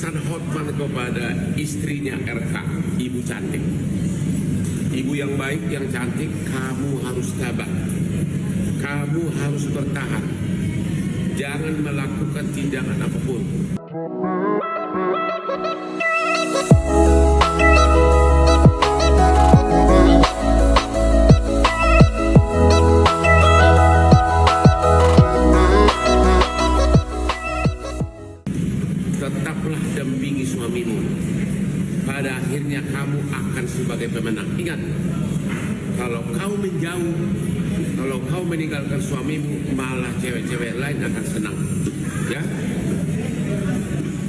pesan Hotman kepada istrinya RK, ibu cantik. Ibu yang baik, yang cantik, kamu harus tabah. Kamu harus bertahan. Jangan melakukan tindakan apapun. Tetaplah dampingi suamimu. Pada akhirnya kamu akan sebagai pemenang. Ingat, kalau kau menjauh, kalau kau meninggalkan suamimu, malah cewek-cewek lain akan senang. Ya,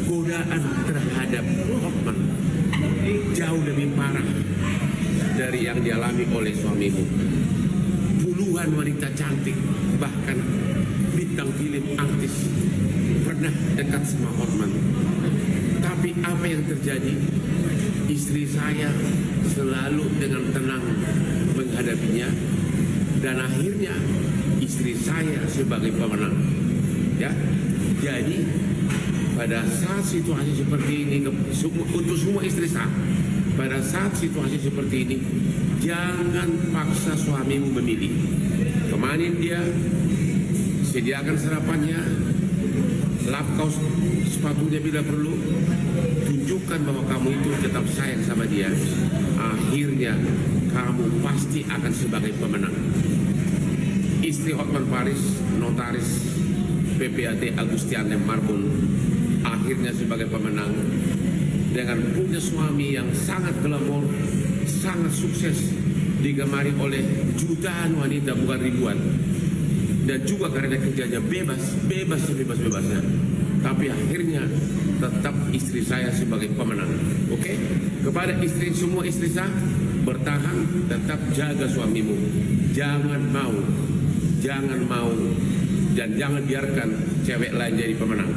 godaan terhadap Hotman jauh lebih parah dari yang dialami oleh suamimu. Puluhan wanita cantik, bahkan bintang film, artis pernah dekat sama Hotman. Tapi apa yang terjadi? Istri saya selalu dengan tenang menghadapinya, dan akhirnya istri saya sebagai pemenang. Ya, jadi pada saat situasi seperti ini, untuk semua istri saya, pada saat situasi seperti ini, jangan paksa suamimu memilih. Temanin dia, sediakan sarapannya, lap kaos sepatunya bila perlu, tunjukkan bahwa kamu itu tetap sayang sama dia. Akhirnya kamu pasti akan sebagai pemenang. Istri Hotman Paris, notaris PPAT Agustiane Marbun, akhirnya sebagai pemenang dengan punya suami yang sangat glamor, sangat sukses, digemari oleh jutaan wanita, bukan ribuan. Dan juga karena kerjanya bebas sebebas-bebasnya. Tapi akhirnya tetap istri saya sebagai pemenang. Oke? Kepada semua istri saya, bertahan, tetap jaga suamimu. Jangan mau, dan jangan biarkan cewek lain jadi pemenang.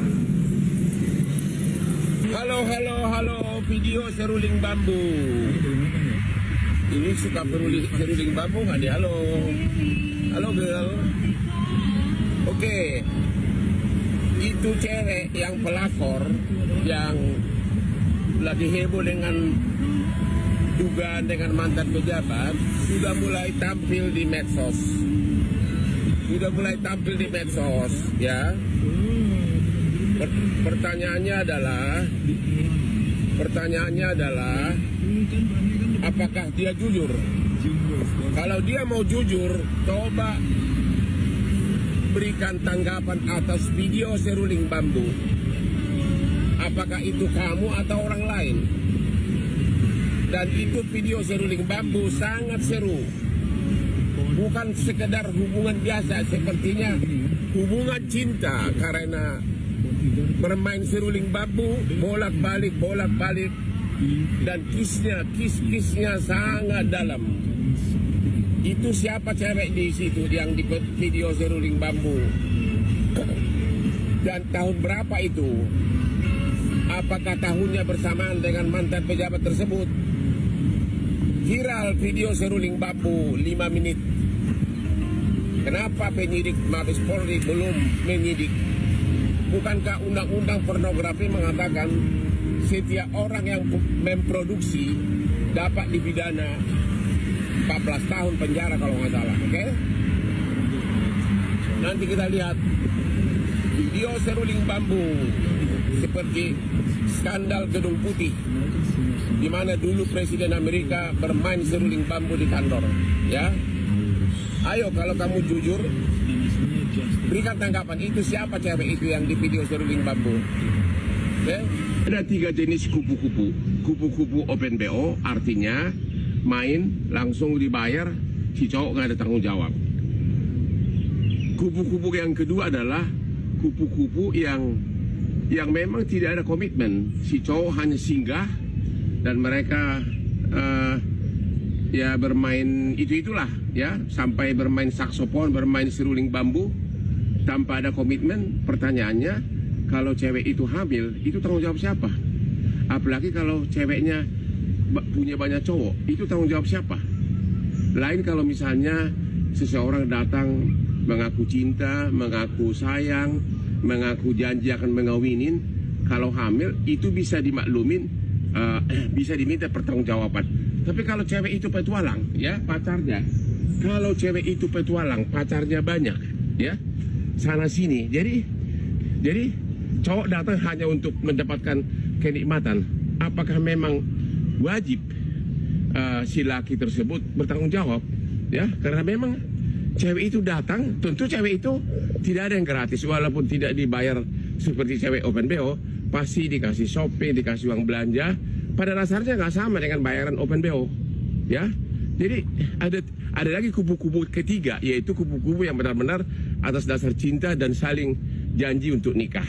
Halo, video seruling bambu. Ini suka seruling bambu nggak deh? Halo girl. Oke, itu cewek yang pelakor yang lagi heboh dengan dugaan dengan mantan pejabat sudah mulai tampil di medsos. Ya. Pertanyaannya adalah apakah dia jujur? Kalau dia mau jujur, coba berikan tanggapan atas video seruling bambu. Apakah itu kamu atau orang lain? Dan itu video seruling bambu sangat seru. Bukan sekedar hubungan biasa, sepertinya hubungan cinta karena bermain seruling bambu bolak-balik, dan kisnya sangat dalam. Itu siapa cewek di situ yang di video seruling bambu? Dan tahun berapa itu? Apakah tahunnya bersamaan dengan mantan pejabat tersebut? Viral video seruling bambu 5 menit. Kenapa penyidik Mabes Polri belum menyidik? Bukankah undang-undang pornografi mengatakan setiap orang yang memproduksi dapat dipidana 14 tahun penjara kalau nggak salah, oke? Nanti kita lihat video seruling bambu seperti skandal Gedung Putih, di mana dulu Presiden Amerika bermain seruling bambu di kantor, ya. Ayo kalau kamu jujur, berikan tanggapan. Itu siapa cewek itu yang di video seruling bambu? Oke? Ada 3 jenis kupu-kupu. Kupu-kupu open BO artinya main langsung dibayar, si cowok nggak ada tanggung jawab. Kupu-kupu yang kedua adalah kupu-kupu yang memang tidak ada komitmen, si cowok hanya singgah dan mereka ya bermain itulah ya, sampai bermain saksofon, bermain seruling bambu tanpa ada komitmen. Pertanyaannya, kalau cewek itu hamil, itu tanggung jawab siapa? Apalagi kalau ceweknya punya banyak cowok, itu tanggung jawab siapa? Lain kalau misalnya seseorang datang mengaku cinta, mengaku sayang, mengaku janji akan mengawinin, kalau hamil itu bisa dimaklumin, bisa diminta pertanggungjawaban. Tapi kalau cewek itu petualang, ya pacarnya, kalau cewek itu petualang, pacarnya banyak, ya sana sini, jadi cowok datang hanya untuk mendapatkan kenikmatan. Apakah memang wajib si laki tersebut bertanggung jawab? Ya, karena memang cewek itu datang, tentu cewek itu tidak ada yang gratis, walaupun tidak dibayar seperti cewek open BO, pasti dikasih shopping, dikasih uang belanja. Pada dasarnya nggak sama dengan bayaran open BO, ya. Jadi ada lagi kubu-kubu ketiga, yaitu kubu-kubu yang benar-benar atas dasar cinta dan saling janji untuk nikah.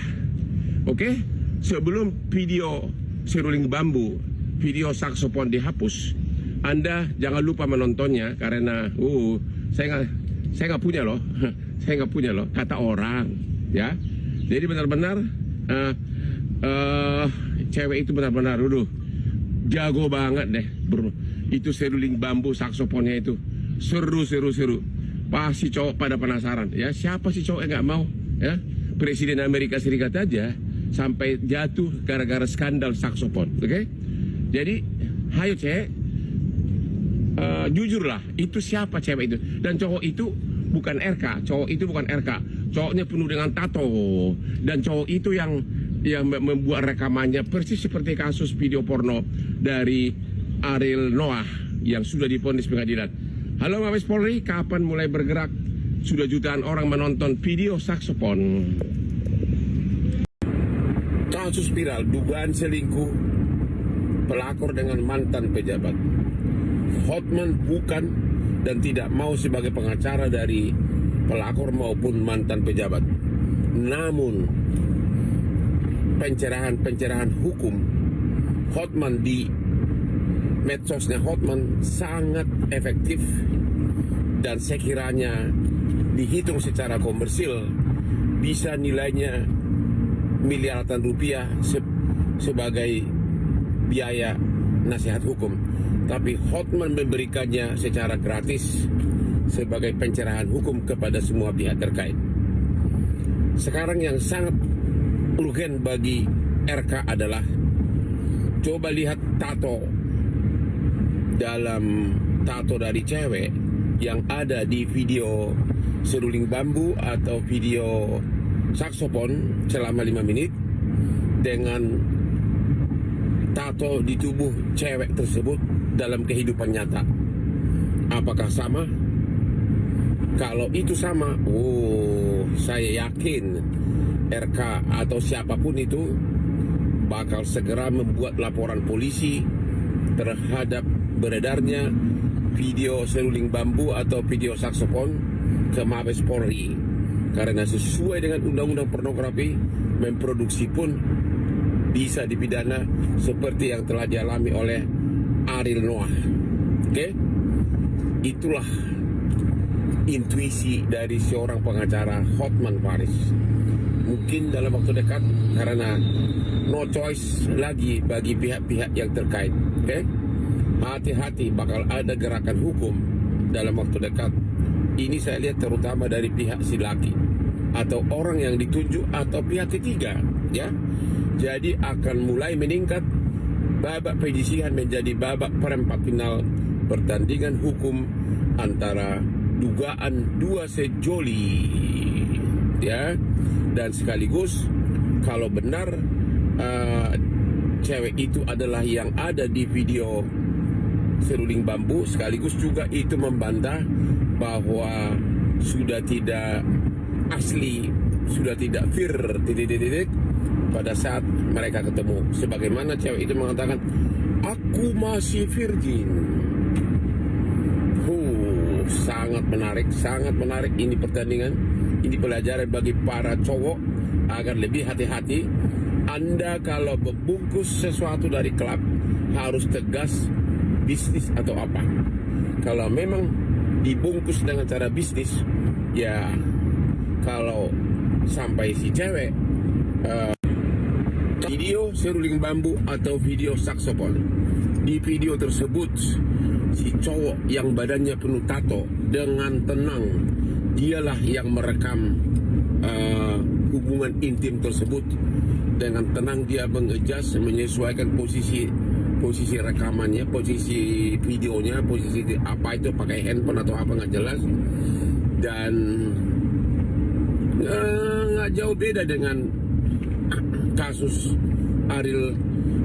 Oke, sebelum video seruling bambu, video saksofon dihapus, Anda jangan lupa menontonnya karena saya nggak punya loh, saya nggak punya loh, kata orang, ya. Jadi benar-benar cewek itu benar-benar jago banget deh, bro. Itu seruling bambu saksofonnya itu seru. Pasti cowok pada penasaran, ya. Siapa sih cowok yang nggak mau, ya? Presiden Amerika Serikat aja sampai jatuh gara-gara skandal saksofon, oke? Jadi, hayo cewek, jujurlah, itu siapa cewek itu? Dan cowok itu bukan RK, cowoknya penuh dengan tato, dan cowok itu yang membuat rekamannya persis seperti kasus video porno dari Ariel Noah yang sudah divonis pengadilan. Halo Mabes Polri, kapan mulai bergerak? Sudah jutaan orang menonton video saksofon. Kasus viral dugaan selingkuh pelakor dengan mantan pejabat. Hotman bukan dan tidak mau sebagai pengacara dari pelakor maupun mantan pejabat. Namun pencerahan hukum Hotman di medsosnya Hotman sangat efektif dan sekiranya dihitung secara komersil bisa nilainya miliaran rupiah sebagai biaya nasihat hukum. Tapi Hotman memberikannya secara gratis sebagai pencerahan hukum kepada semua pihak terkait. Sekarang yang sangat urgen bagi RK adalah coba lihat tato dari cewek yang ada di video seruling bambu atau video saksofon selama 5 menit dengan tato di tubuh cewek tersebut dalam kehidupan nyata. Apakah sama? Kalau itu sama, saya yakin RK atau siapapun itu bakal segera membuat laporan polisi terhadap beredarnya video seruling bambu atau video saksofon ke Mabes Polri. Karena sesuai dengan undang-undang pornografi, memproduksi pun bisa dipidana seperti yang telah dialami oleh Ariel Noah. Oke? Itulah intuisi dari seorang pengacara Hotman Paris. Mungkin dalam waktu dekat, karena no choice lagi bagi pihak-pihak yang terkait. Oke? Hati-hati, bakal ada gerakan hukum dalam waktu dekat. Ini saya lihat terutama dari pihak si laki atau orang yang ditunjuk atau pihak ketiga, ya. Jadi akan mulai meningkat babak penyisihan menjadi babak perempat final pertandingan hukum antara dugaan dua sejoli, ya. Dan sekaligus kalau benar cewek itu adalah yang ada di video seruling bambu, sekaligus juga itu membantah bahwa sudah tidak asli, sudah tidak fair pada saat mereka ketemu. Sebagaimana cewek itu mengatakan, aku masih virgin. Sangat menarik ini pertandingan. Ini pelajaran bagi para cowok agar lebih hati-hati. Anda kalau membungkus sesuatu dari klub harus tegas bisnis atau apa. Kalau memang dibungkus dengan cara bisnis, ya kalau sampai si cewek video seruling bambu atau video saksofon, di video tersebut si cowok yang badannya penuh tato dengan tenang dialah yang merekam hubungan intim tersebut. Dengan tenang dia mengejas, menyesuaikan posisi rekamannya, posisi videonya, posisi apa itu, pakai handphone atau apa nggak jelas. Dan nggak jauh beda dengan kasus Ariel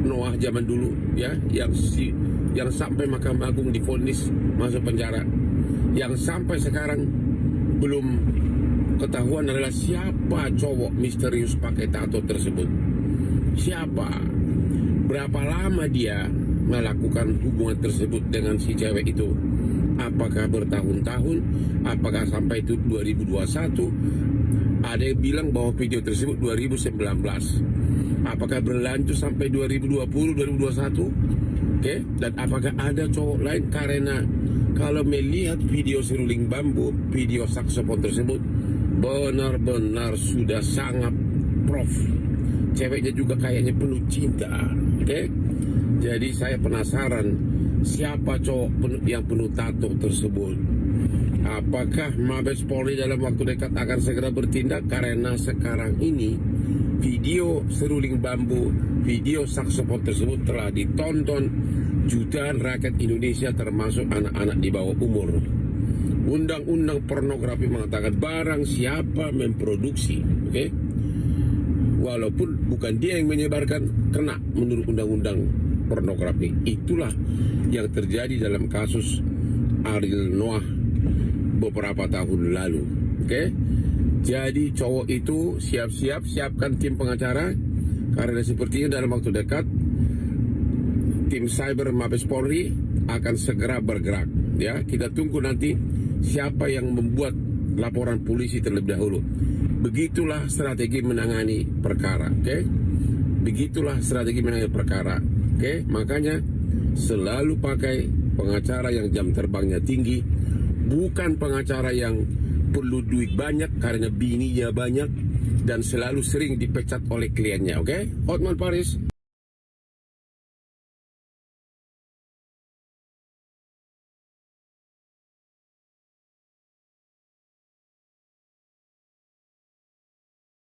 Noah zaman dulu ya, yang sampai Mahkamah Agung divonis masuk penjara, yang sampai sekarang belum ketahuan adalah siapa cowok misterius pakai tato tersebut. Siapa? Berapa lama dia melakukan hubungan tersebut dengan si cewek itu? Apakah bertahun-tahun? Apakah sampai itu 2021? Ada yang bilang bahwa video tersebut 2019. Apakah berlanjut sampai 2020, 2021? Oke, dan apakah ada cowok lain? Karena kalau melihat video seruling bambu, video saksofon tersebut, benar-benar sudah sangat prof. Ceweknya juga kayaknya penuh cinta. Oke, jadi saya penasaran siapa cowok yang penuh tato tersebut. Apakah Mabes Polri dalam waktu dekat akan segera bertindak? Karena sekarang ini video seruling bambu, video saksofon tersebut telah ditonton jutaan rakyat Indonesia, termasuk anak-anak di bawah umur. Undang-undang pornografi mengatakan barang siapa memproduksi, oke? Walaupun bukan dia yang menyebarkan, kena menurut undang-undang pornografi. Itulah yang terjadi dalam kasus Ariel Noah beberapa tahun lalu, oke? Jadi cowok itu siapkan tim pengacara, karena sepertinya dalam waktu dekat tim cyber Mabes Polri akan segera bergerak. Ya, kita tunggu nanti siapa yang membuat laporan polisi terlebih dahulu. Begitulah strategi menangani perkara, oke? Begitulah strategi menangani perkara, oke? Makanya selalu pakai pengacara yang jam terbangnya tinggi, bukan pengacara yang perlu duit banyak karena bininya banyak dan selalu sering dipecat oleh kliennya, oke? Hotman Paris.